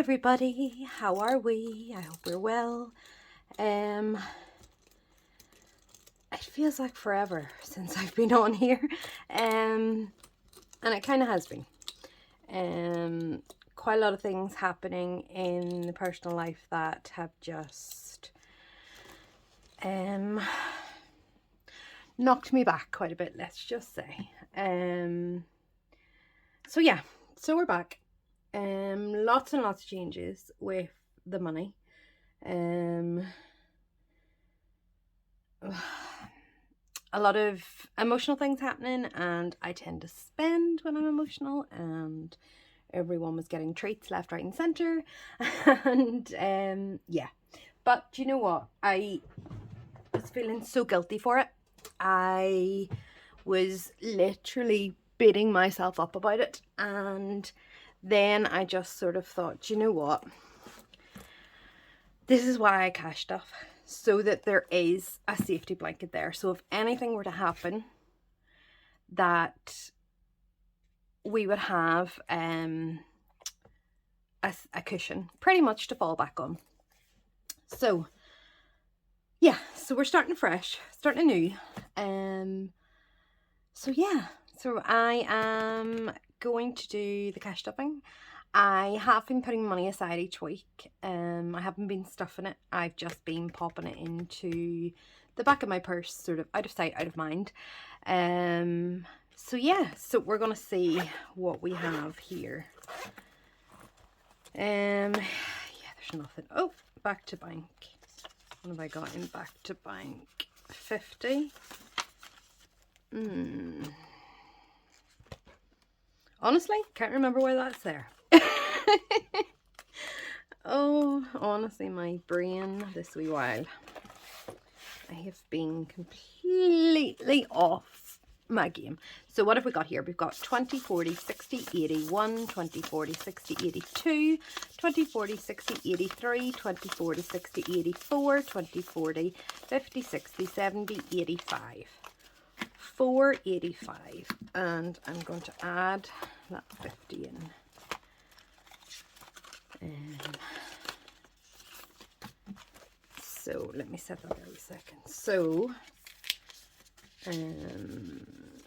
everybody, how are we? I hope we're well. It feels like forever since I've been on here, and it kind of has been. Quite a lot of things happening in the personal life that have just knocked me back quite a bit, let's just say. So yeah, so we're back. Lots and lots of changes with the money. A lot of emotional things happening, and I tend to spend when I'm emotional, and everyone was getting treats left, right and centre. And yeah, but do you know what? I was feeling so guilty for it. I was literally beating myself up about it, and then I just sort of thought, you know what? This is why I cash stuff, so that there is a safety blanket there. So if anything were to happen, that we would have a cushion pretty much to fall back on. So yeah, so we're starting fresh, starting anew. So yeah, so I am going to do the cash stuffing. I have been putting money aside each week. I haven't been stuffing it. I've just been popping it into the back of my purse, sort of out of sight, out of mind. So yeah, so we're gonna see what we have here. Yeah, there's nothing. Oh, back to bank. What have I got in back to bank? 50. Honestly, can't remember why that's there. Oh, honestly, my brain this wee while. I have been completely off my game. So what have we got here? We've got 20, 40, 60, 81, 20, 40, 60, 82, 20, 40, 60, 83, 20, 40, 60, 84, 20, 40, 50, 60, 70, 85. 485, and I'm going to add that 50 in. So let me set that out a second. So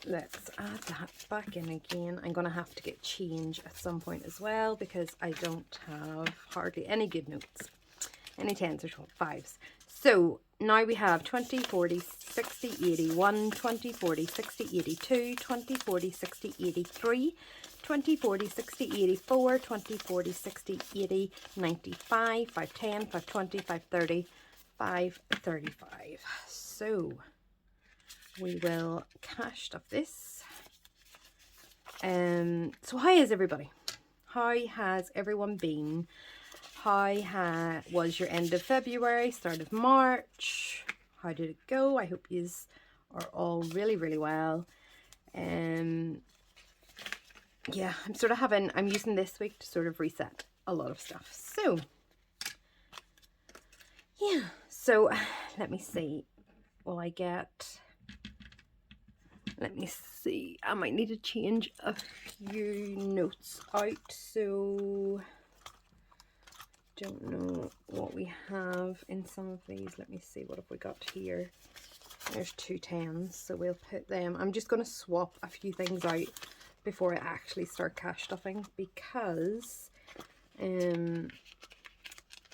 let's add that back in again. I'm going to have to get change at some point as well, because I don't have hardly any good notes, any 10s or 5s. So now we have 20, 40, 60, 81, 20, 40, 60, 82, 20, 40, 60, 83, 20, 40, 60, 84, 20, 40, 60, 80, 95, 510, 520, 530, 535. So we will cash stuff this. So how is everybody? How has everyone been? How was your end of February, start of March? How did it go? I hope you are all really, really well. Yeah, I'm using this week to sort of reset a lot of stuff. So, yeah. So, let me see. Will I get... Let me see. I might need to change a few notes out. So... don't know what we have in some of these. Let me see, what have we got here? There's 2 10s, so we'll put them. I'm just going to swap a few things out before I actually start cash stuffing, because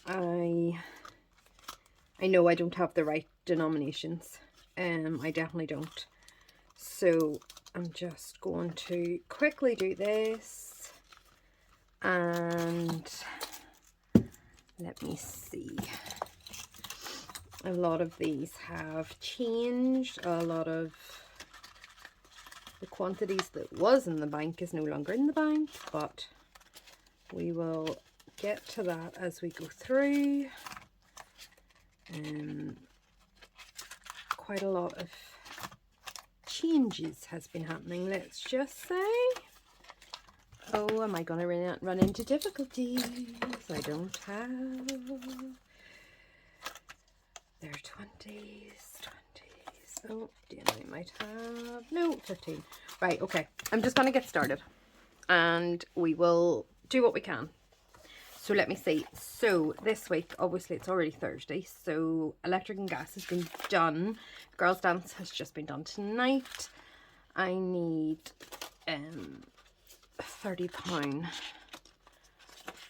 I know I don't have the right denominations. I definitely don't. So I'm just going to quickly do this, and let me see. A lot of these have changed. A lot of the quantities that was in the bank is no longer in the bank, but we will get to that as we go through. Quite a lot of changes has been happening, let's just say. Oh, am I going to run into difficulties? I don't have... There are 20s. Oh, dear, I might have... No, 15. Right, okay. I'm just going to get started, and we will do what we can. So let me see. So this week, obviously it's already Thursday, so electric and gas has been done. Girls' dance has just been done tonight. I need £30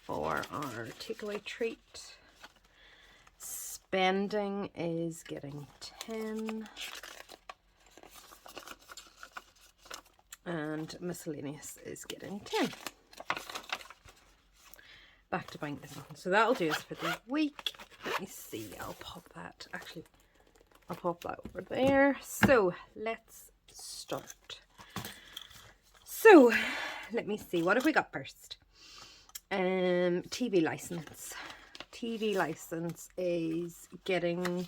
for our takeaway treat. Spending is getting 10. And miscellaneous is getting 10. Back to bank this one. So that'll do us for the week. Let me see. I'll pop that. Actually, I'll pop that over there. So let's start. So let me see. What have we got first? TV license. TV license is getting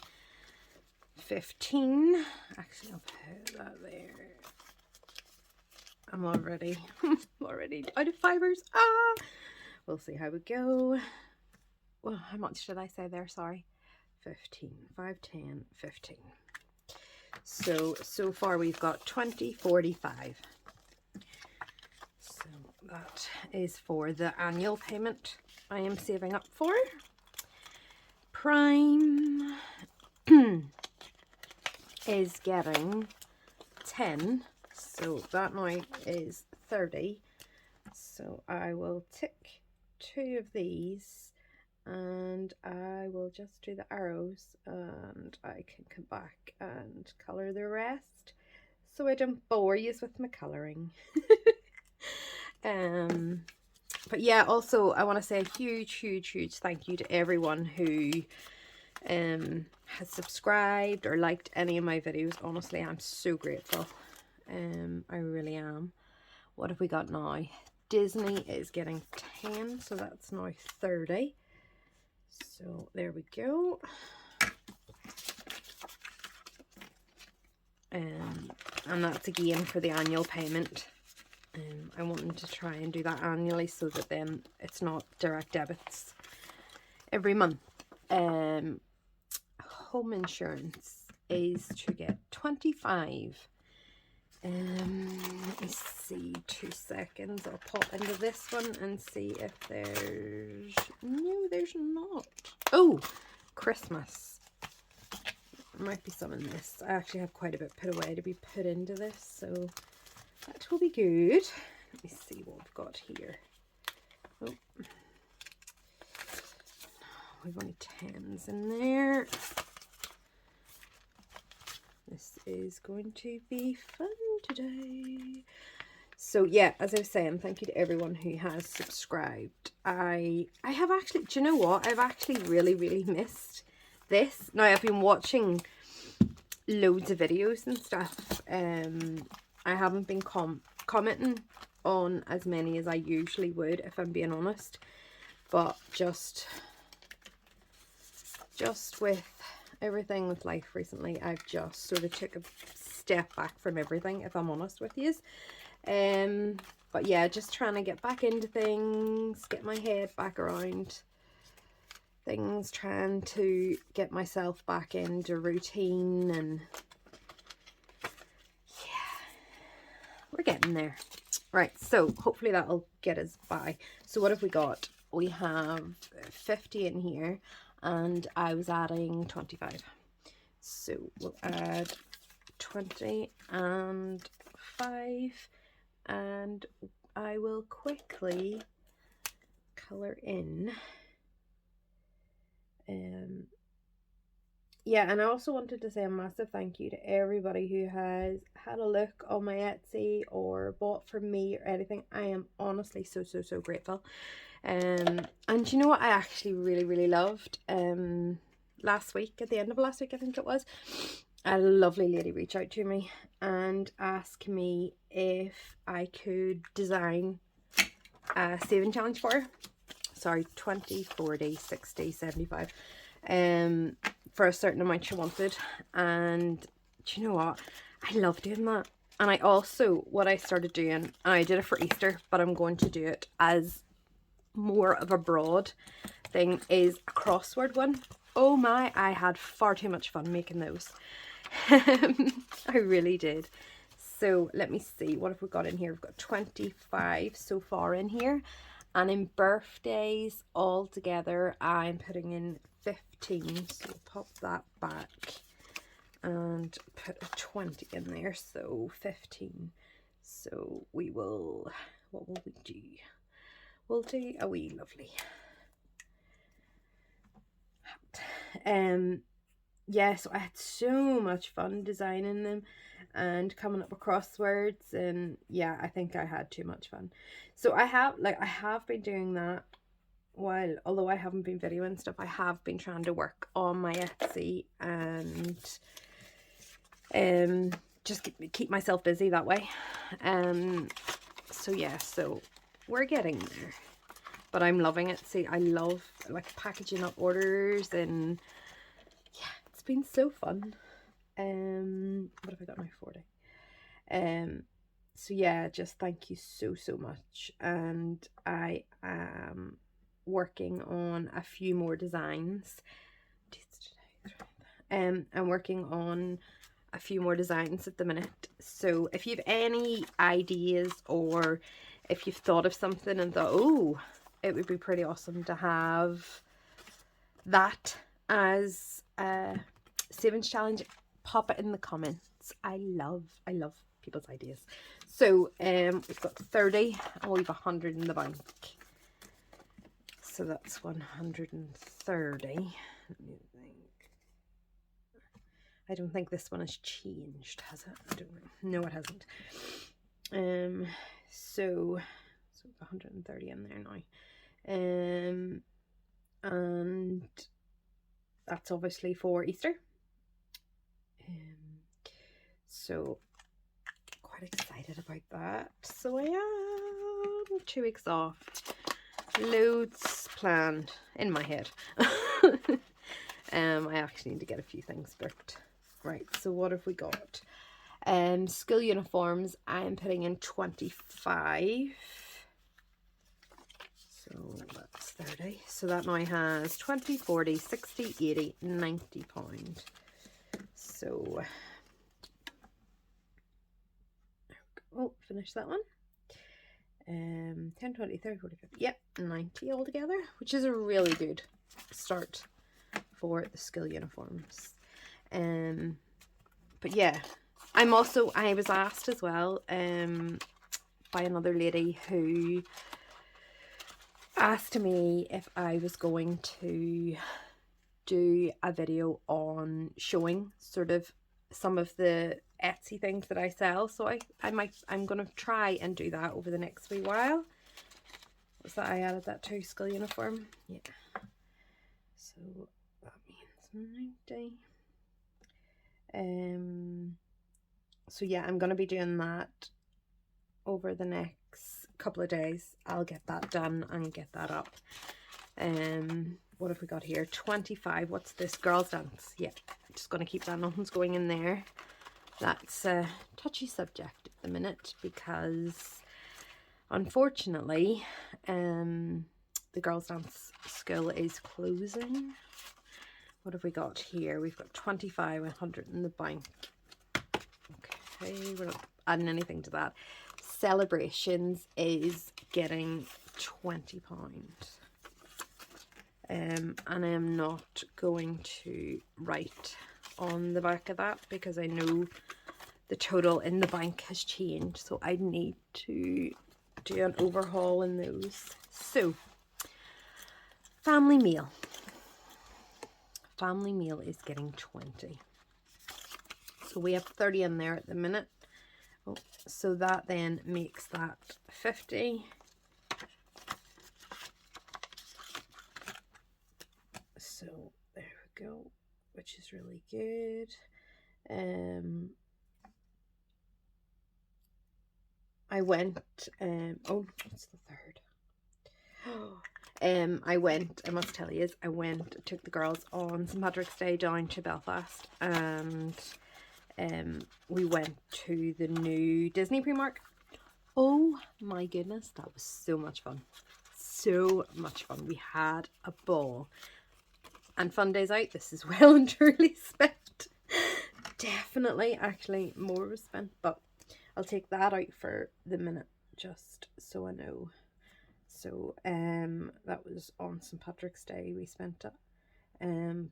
15. Actually, I'll put that there. I'm already out of fibers. We'll see how we go. Well, how much did I say there? Sorry. 15. 5, 10, 15. So far we've got 20, 45. So that is for the annual payment I am saving up for. Prime is getting 10. So that now is 30. So I will tick 2 of these and I will just do the arrows and I can come back and colour the rest so I don't bore you with my colouring. But yeah, also I want to say a huge thank you to everyone who has subscribed or liked any of my videos. Honestly, I'm so grateful. I really am. What have we got now? Disney is getting 10, so that's now 30. So there we go. And that's again for the annual payment. I want them to try and do that annually so that then it's not direct debits every month. Home insurance is to get 25. Let me see, 2 seconds. I'll pop into this one and see if there's... No, there's not. Oh, Christmas. There might be some in this. I actually have quite a bit put away to be put into this, so that will be good. Let me see what we've got here. Oh, we've only 10s in there. This is going to be fun today. So yeah, as I was saying, thank you to everyone who has subscribed. I have actually, do you know what? I've actually really missed this. Now, I've been watching loads of videos and stuff. I haven't been commenting on as many as I usually would, if I'm being honest. But just with everything with life recently, I've just sort of took a step back from everything, if I'm honest with you. But yeah, just trying to get back into things, get my head back around things, trying to get myself back into routine, and yeah, we're getting there. Right, so hopefully that'll get us by. So what have we got? We have 50 in here, and I was adding 25. So we'll add 20 and 5, and I will quickly colour in. Yeah, and I also wanted to say a massive thank you to everybody who has had a look on my Etsy or bought from me or anything. I am honestly so grateful. And you know what I actually really loved? Last week, at the end of last week I think it was, a lovely lady reached out to me and asked me if I could design a saving challenge for her. Sorry, 20, 40, 60, 75. For a certain amount she wanted. And do you know what? I love doing that. And I also, what I started doing, and I did it for Easter, but I'm going to do it as more of a broad thing, is a crossword one. Oh my, I had far too much fun making those. I really did. So let me see, what have we got in here? We've got 25 so far in here, And in birthdays altogether, I'm putting in 15. So we'll pop that back and put a 20 in there. So 15. So we will, what will we do? We'll do a wee lovely hat. Yeah, so I had so much fun designing them and coming up with crosswords, and yeah, I think I had too much fun. So I have been doing that while, although I haven't been videoing stuff, I have been trying to work on my Etsy and just keep myself busy that way. So yeah, so we're getting there, but I'm loving it. See, I love like packaging up orders, and yeah, it's been so fun. What have I got now? 40. So yeah, just thank you so much, and I am working on a few more designs. I'm working on a few more designs at the minute. So if you have any ideas, or if you've thought of something and thought, oh, it would be pretty awesome to have that as a savings challenge, pop it in the comments. I love people's ideas. So we've got 30 and we've 100 in the bank. So that's 130. Let me think. I don't think this one has changed, has it? I don't know. No, it hasn't. So 130 in there now. And that's obviously for Easter. So quite excited about that. So I am 2 weeks off. Loads planned in my head. I actually need to get a few things booked. Right, so what have we got? School uniforms, I'm putting in 25. So that's 30. So that now has 20, 40, 60, 80, 90 pound. So, oh, finish that one. 10, 20, 30, 40, 50. Yep, 90 altogether, which is a really good start for the school uniforms. But yeah, I was asked as well by another lady who asked me if I was going to do a video on showing sort of some of the Etsy things that I sell. So I'm gonna try and do that over the next wee while. What's that? I added that to school uniform. Yeah. So that means 90. So yeah, I'm gonna be doing that over the next couple of days. I'll get that done and get that up. What have we got here? 25. What's this? Girls dance. Yeah, I'm just gonna keep that. Nothing's going in there. That's a touchy subject at the minute because unfortunately the girls dance school is closing. What have we got here? We've got 25, 100 in the bank. Okay, we're not adding anything to that. Celebrations is getting £20. And I am not going to write on the back of that because I know the total in the bank has changed, so I need to do an overhaul in those. So family meal is getting 20, so we have 30 in there at the minute. Oh, so that then makes that 50. So there we go, which is really good. I went, oh, it's the 3rd. I must tell you, took the girls on St. Patrick's Day down to Belfast, and we went to the new Disney Primark. Oh my goodness, that was so much fun. So much fun. We had a ball. And fun days out, this is well and truly spent. Definitely, actually, more was spent, but I'll take that out for the minute, just so I know. So that was on St. Patrick's Day we spent it.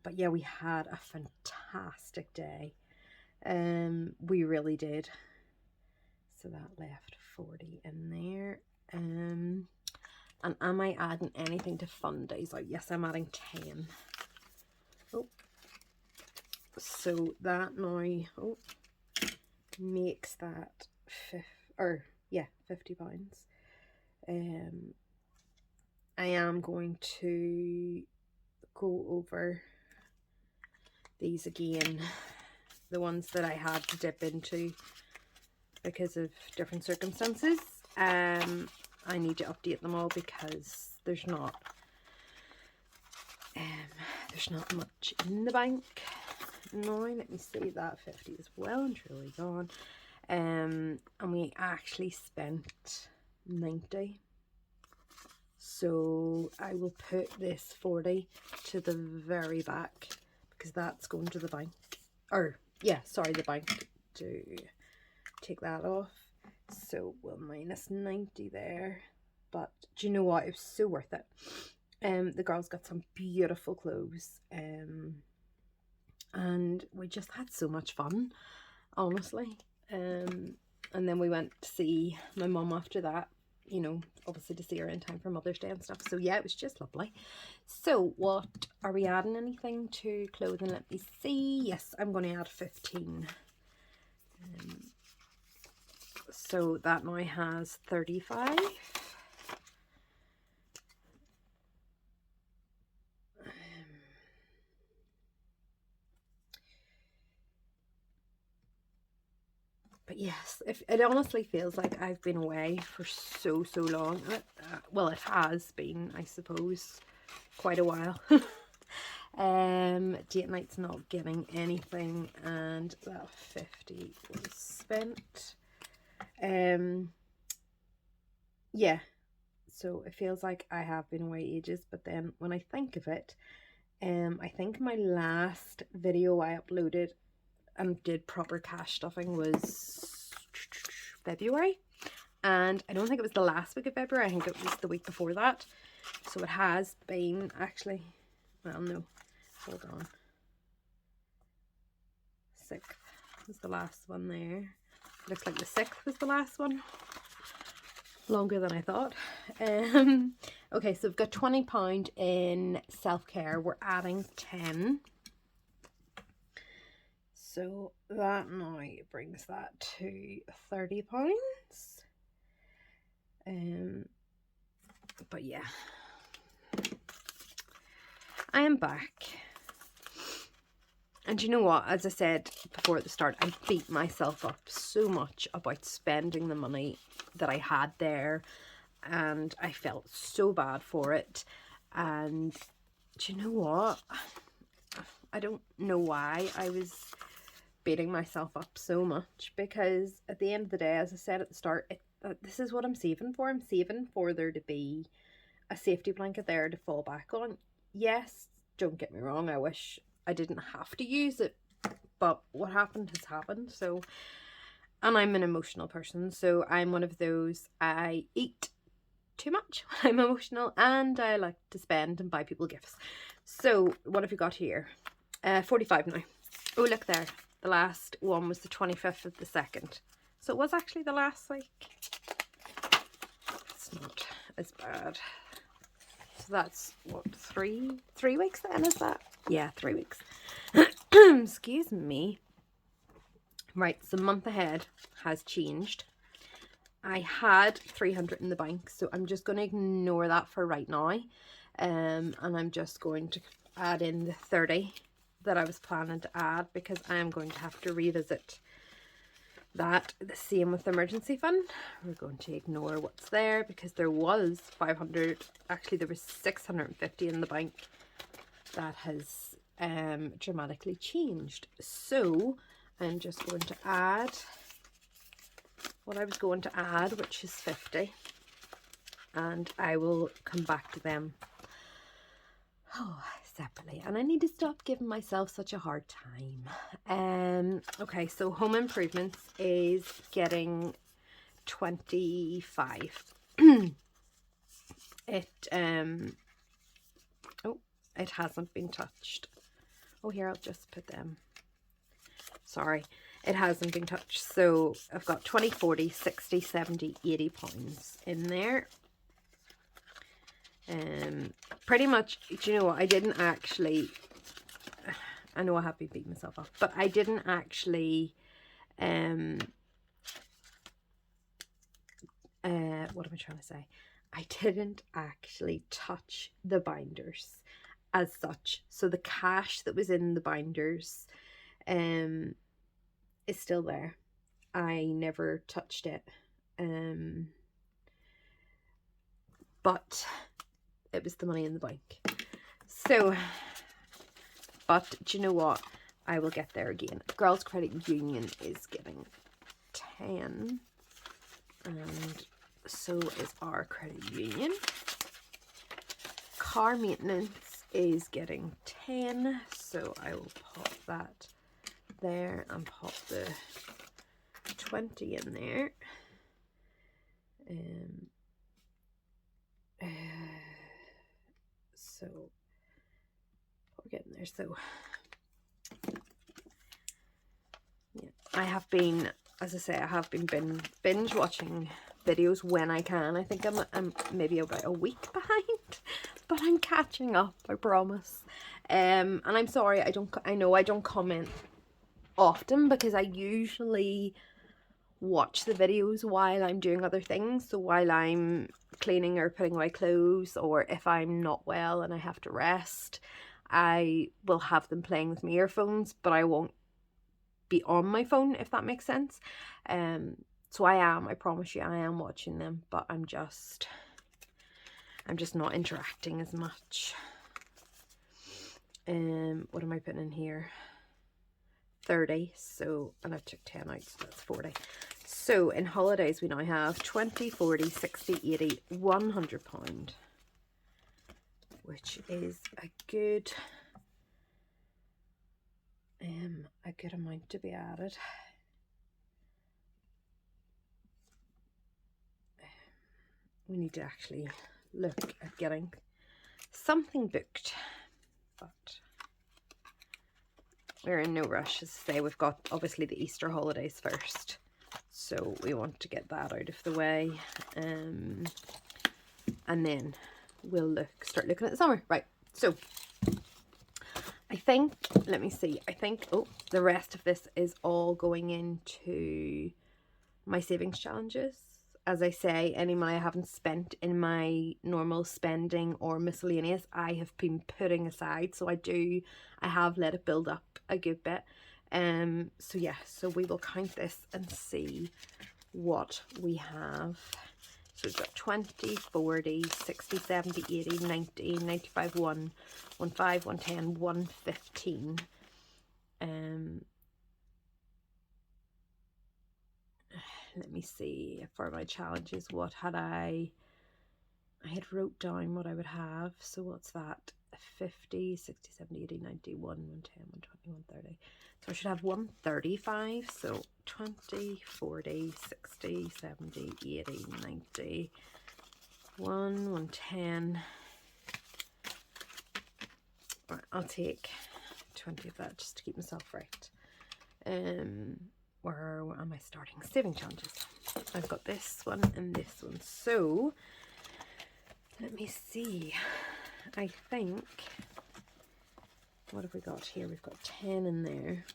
But yeah, we had a fantastic day. We really did. So that left 40 in there. And am I adding anything to fun days out? Yes, I'm adding 10. Oh, so that now makes that £50. I am going to go over these again, the ones that I had to dip into because of different circumstances. I need to update them all because there's not much in the bank now. Let me see, that 50 is well and truly gone. And we actually spent 90. So I will put this 40 to the very back because that's going to the bank. Or yeah, sorry, the bank, to take that off. So we'll minus 90 there. But do you know what? It was so worth it. The girls got some beautiful clothes. And we just had so much fun, honestly. And then we went to see my mum after that, you know, obviously to see her in time for Mother's Day and stuff. So yeah, it was just lovely. So what, are we adding anything to clothing? Let me see. Yes, I'm going to add 15. So that now has 35. But yes, it honestly feels like I've been away for so long. Well, it has been, I suppose, quite a while. Date night's not getting anything, and that 50 was spent. Yeah, so it feels like I have been away ages, but then when I think of it, I think my last video I uploaded and did proper cash stuffing was February, and I don't think it was the last week of February. I think it was the week before that. So it has been actually, well, no, hold on, 6th was the last one there. Looks like the 6th was the last one. Longer than I thought. Okay, so we've got £20 in self-care. We're adding 10. So that now brings that to £30. But yeah, I am back. And you know what, as I said before at the start, I beat myself up so much about spending the money that I had there, and I felt so bad for it. And do you know what, I don't know why I was beating myself up so much, because at the end of the day, as I said at the start, this is what I'm saving for. I'm saving for there to be a safety blanket there to fall back on. Yes, don't get me wrong, I wish I didn't have to use it, but what happened has happened. So, and I'm an emotional person, so I'm one of those, I eat too much when I'm emotional, and I like to spend and buy people gifts. So what have we got here? 45 now. Oh, look there, the last one was the 25th of the 2nd, so it was actually the last week. It's not as bad. So that's what, three weeks then, is that? Yeah, 3 weeks. Excuse me. Right, so month ahead has changed. I had 300 in the bank, so I'm just going to ignore that for right now. And I'm just going to add in the 30 that I was planning to add, because I am going to have to revisit that. The same with the emergency fund. We're going to ignore what's there, because there was 500, actually there was 650 in the bank. That has dramatically changed. So I'm just going to add what I was going to add, which is 50, and I will come back to them separately. And I need to stop giving myself such a hard time. Okay, so home improvements is getting 25. Oh, it hasn't been touched. Oh, here, I'll just put them. Sorry, it hasn't been touched. So I've got 20, 40, 60, 70, 80 pounds in there. Pretty much, do you know what? I didn't actually, I know I have been beating myself up, but I didn't actually, what am I trying to say? I didn't actually touch the binders as such. So the cash that was in the binders is still there. I never touched it. But it was the money in the bank. So, but do you know what? I will get there again. Girls Credit Union is getting 10. And so is our credit union. Car maintenance is getting 10. So I will pop that there and pop the 20 in there. So we're getting there. So yeah, I have been, as I say, I have been binge watching videos when I can. I think I'm maybe about a week behind, but I'm catching up, I promise. And I'm sorry, I know I don't comment often because I usually watch the videos while I'm doing other things. So while I'm cleaning or putting away clothes, or if I'm not well and I have to rest, I will have them playing with my earphones, but I won't be on my phone, if that makes sense. So I promise you, I am watching them, but I'm just not interacting as much. What am I putting in here? 30. So, and I took 10 out, so that's 40. So in holidays we now have 20, 40, 60, 80, 100 pound, which is a good amount to be added. We need to actually look at getting something booked, but we're in no rush. As I say, we've got obviously the Easter holidays first, so we want to get that out of the way, and then we'll start looking at the summer. Right, so I think, let me see, I think, oh, the rest of this is all going into my savings challenges. As I say, any money I haven't spent in my normal spending or miscellaneous, I have been putting aside. So I have let it build up a good bit. So yeah, so we will count this and see what we have. So we've got 20, 40, 60, 70, 80, 90, 95, 1, 15, 110, 115. Let me see, for my challenges, what had I had wrote down what I would have. So what's that? 50, 60, 70, 80, 90, 110, 120, 130. So I should have 135. So 20, 40, 60, 70, 80, 90, 110. Right, I'll take 20 of that just to keep myself right. Where am I starting? Saving challenges. I've got this one and this one. So let me see. I think, what have we got here? We've got 10 in there.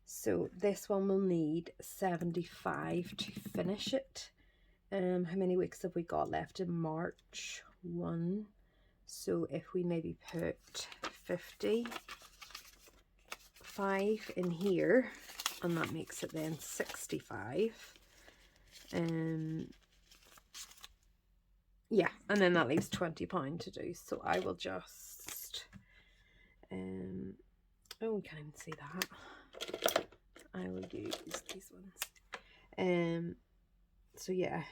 So this one will need 75 to finish it. How many weeks have we got left in March? 1. So if we maybe put 55 in here, and that makes it then 65. Yeah, and then that leaves £20 to do. So I will just, oh, we can't even see that. I will use these ones. So yeah,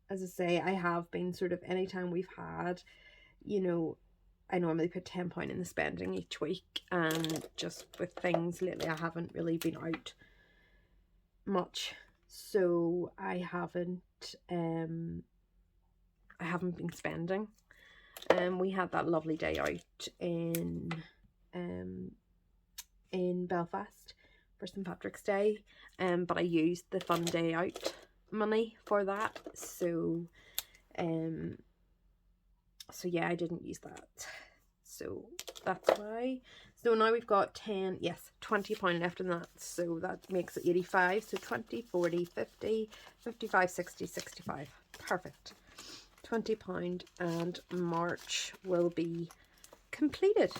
as I say, I have been sort of, anytime we've had, you know, I normally put £10 in the spending each week, and just with things lately, I haven't really been out much, so I haven't haven't been spending. We had that lovely day out in Belfast for St. Patrick's Day, but I used the fun day out money for that, so yeah, I didn't use that, so that's why. So now we've got 20 pound left in that, so that makes it 85. So 20, 40, 50, 55, 60, 65. Perfect. 20 pound, and March will be completed.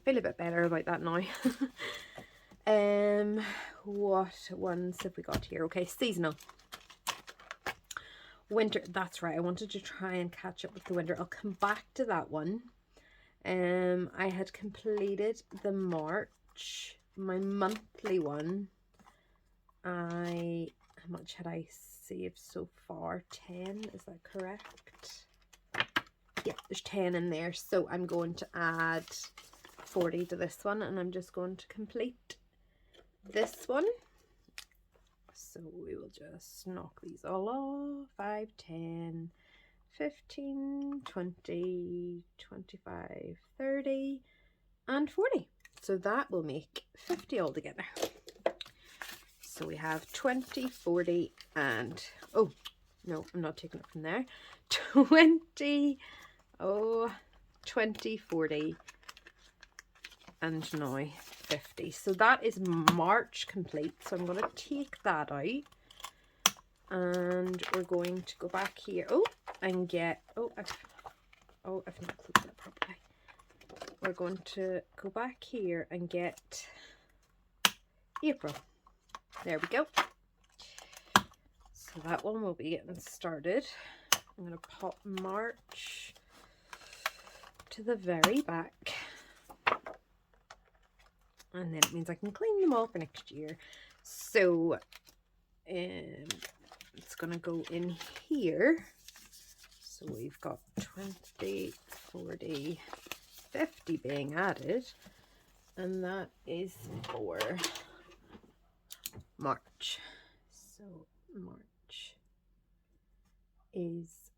Feel a bit better about that now. What ones have we got here? Okay, seasonal. Winter, that's right, I wanted to try and catch up with the winter. I'll come back to that one. I had completed the March, my monthly one. How much had I saved so far? 10, is that correct? Yeah, there's 10 in there, so I'm going to add 40 to this one, and I'm just going to complete this one. So we will just knock these all off. 5, 10, 15, 20, 25, 30, and 40. So that will make 50 altogether. So we have 20, 40, and, oh, no, I'm not taking it from there. 20, 20, 40, and now 50. So that is March complete. So I'm going to take that out, and we're going to go back here. And get, I've not closed that properly. We're going to go back here and get April. There we go. So that one will be getting started. I'm going to pop March to the very back. And then it means I can clean them all for next year. So it's going to go in here. So we've got 20, 40, 50 being added. And that is for March. So March is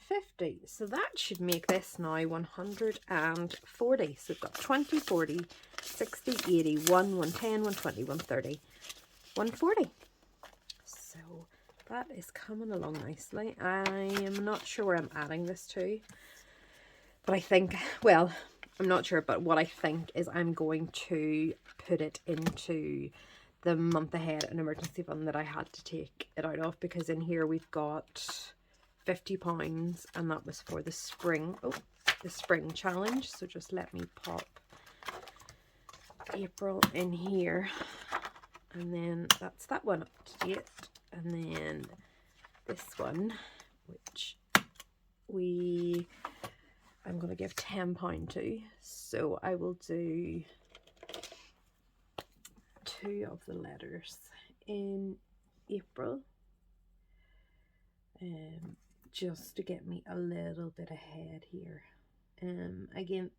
50. So that should make this now 140. So we've got 20, 40, 60, 80, 110, 120, 130, 140. So that is coming along nicely. I am not sure where I'm adding this to, but I think, well, I'm not sure, but what I think is I'm going to put it into the month ahead an emergency fund that I had to take it out of, because in here we've got £50, and that was for the spring, the spring challenge. So just let me pop April in here, and then that's that one up to date, and then this one, which I'm going to give £10 to, so I will do 2 of the letters in April, just to get me a little bit ahead here. Again,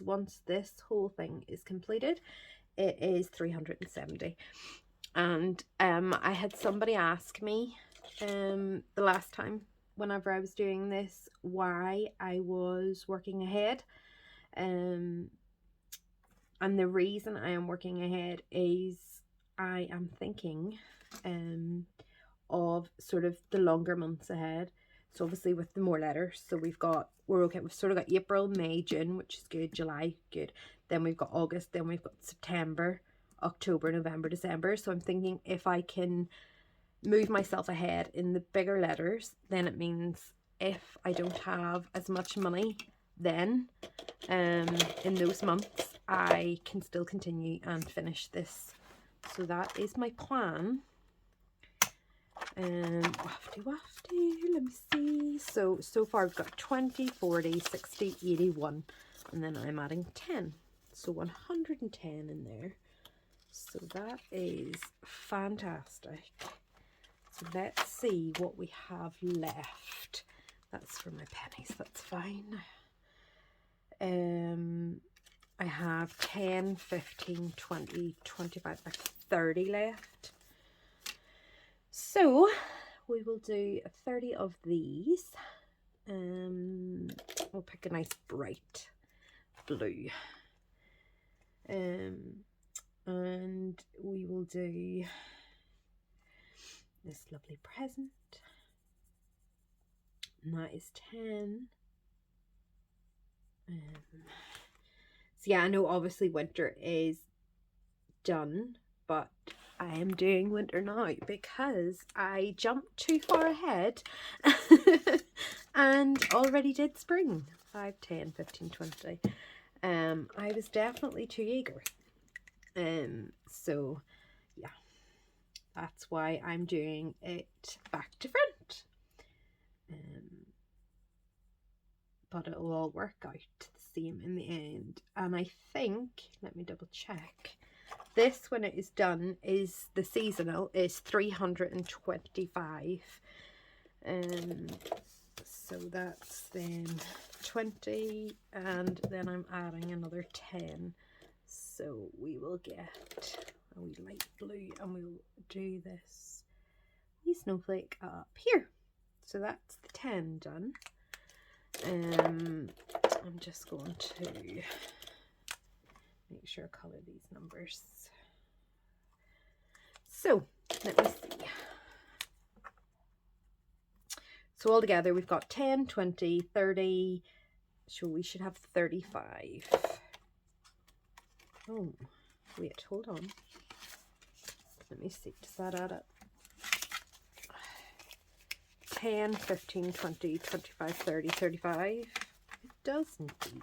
once this whole thing is completed, it is 370. And I had somebody ask me the last time whenever I was doing this why I was working ahead, and the reason I am working ahead is I am thinking of sort of the longer months ahead. So obviously with the more letters, so we've sort of got April, May, June, which is good, July, good. Then we've got August, then we've got September, October, November, December. So I'm thinking if I can move myself ahead in the bigger letters, then it means if I don't have as much money then in those months, I can still continue and finish this. So that is my plan. Wafty, let me see. So far I've got 20, 40, 60, 81, and then I'm adding 10. So 110 in there. So that is fantastic. So let's see what we have left. That's for my pennies, that's fine. I have 10, 15, 20, 25, 30 left. So we will do 30 of these. pick a nice bright blue. And we will do this lovely present. And that is 10. So yeah, I know obviously winter is done, but I am doing winter now because I jumped too far ahead and already did spring. 5, 10, 15, 20. I was definitely too eager. So yeah, that's why I'm doing it back to front. But it'll all work out the same in the end. And I think, let me double check, this, when it is done, is the seasonal is 325. So that's then 20, and then I'm adding another 10. So we will get a wee light blue, and we'll do this wee snowflake up here. So that's the 10 done. I'm just going to make sure I colour these numbers. So let me see. So altogether we've got 10, 20, 30. So we should have 35. Oh, wait, hold on. Let me see. Does that add up? 10, 15, 20, 25, 30, 35. It does indeed.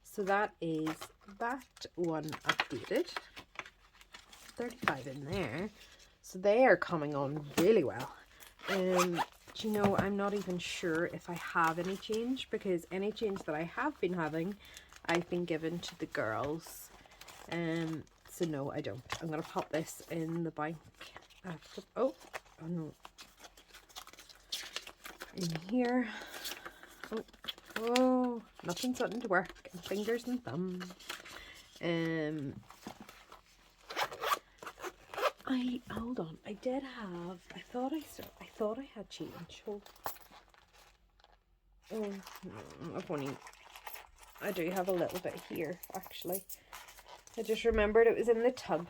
So that is that one updated. 35 in there. So they are coming on really well. Do you know, I'm not even sure if I have any change, because any change that I have been having, I've been given to the girls. So no, I don't. I'm going to pop this in the bank. Oh no. In here. Oh, nothing's starting to work. And fingers and thumbs. Hold on. I did have. I thought I had change. Hold. Oh, no, I do have a little bit here actually. I just remembered it was in the tub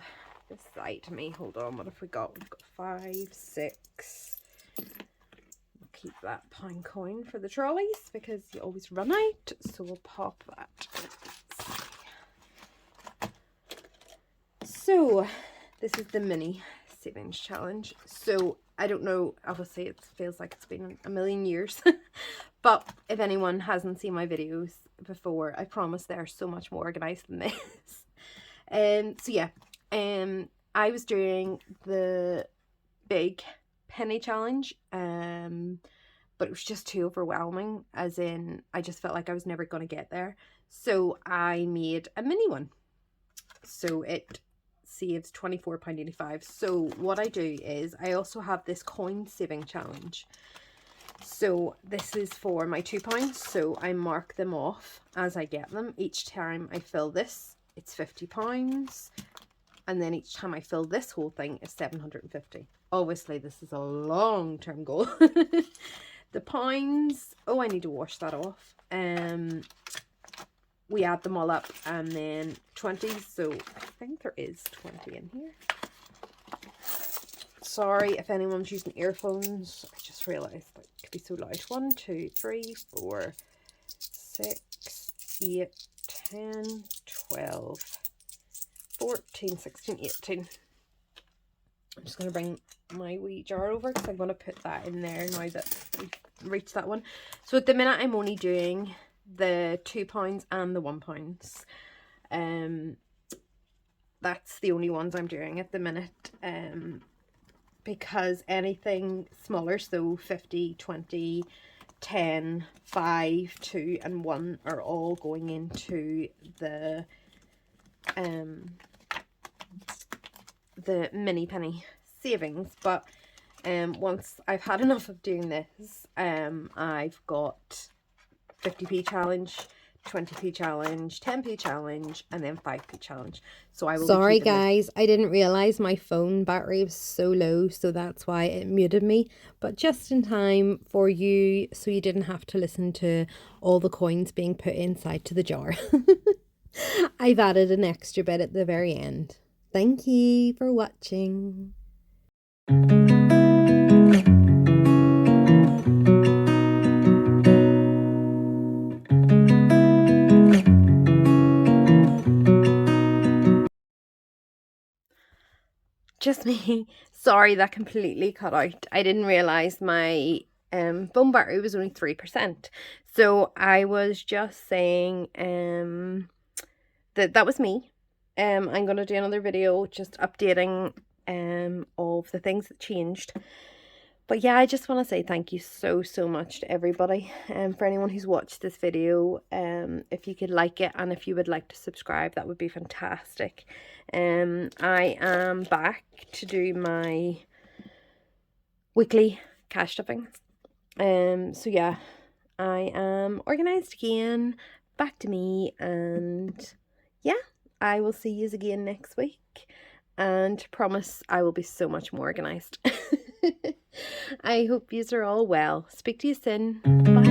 beside me. Hold on. What have we got? We've got 5, 6. We'll keep that pound coin for the trolleys because you always run out. So we'll pop that. So this is the mini savings challenge. So I don't know, obviously it feels like it's been a million years, but if anyone hasn't seen my videos before, I promise they're so much more organized than this. So yeah, I was doing the big penny challenge, but it was just too overwhelming, as in I just felt like I was never going to get there. So I made a mini one. So it saves £24.85. So what I do is I also have this coin saving challenge. So this is for my £2. So I mark them off as I get them. Each time I fill this, it's £50. And then each time I fill this whole thing is £750. Obviously this is a long-term goal. The pounds, oh, I need to wash that off. We add them all up, and then 20, so I think there is 20 in here. Sorry if anyone's using earphones, I just realised that it could be so loud. 1, 2, 3, 4, 6, 8, 10, 12, 14, 16, 18. I'm just going to bring my wee jar over because I'm going to put that in there now that we've reached that one. So at the minute I'm only doing the £2 and the £1. That's the only ones I'm doing at the minute, because anything smaller, so 50, 20, 10, 5, 2 and 1 are all going into the mini penny savings. But once I've had enough of doing this, I've got 50p challenge, 20p challenge, 10p challenge, and then 5p challenge. So I will Sorry guys, I didn't realize my phone battery was so low, so that's why it muted me. But just in time for you, so you didn't have to listen to all the coins being put inside to the jar. I've added an extra bit at the very end. Thank you for watching. Just me. Sorry, that completely cut out. I didn't realize my phone battery was only 3%. So I was just saying that was me. I'm gonna do another video just updating all of the things that changed. But yeah, I just want to say thank you so much to everybody, for anyone who's watched this video. If you could like it and if you would like to subscribe, that would be fantastic. I am back to do my weekly cash stuffings. So yeah, I am organized again, back to me, and yeah, I will see you again next week, and promise I will be so much more organized. I hope yous are all well. Speak to you soon. Bye.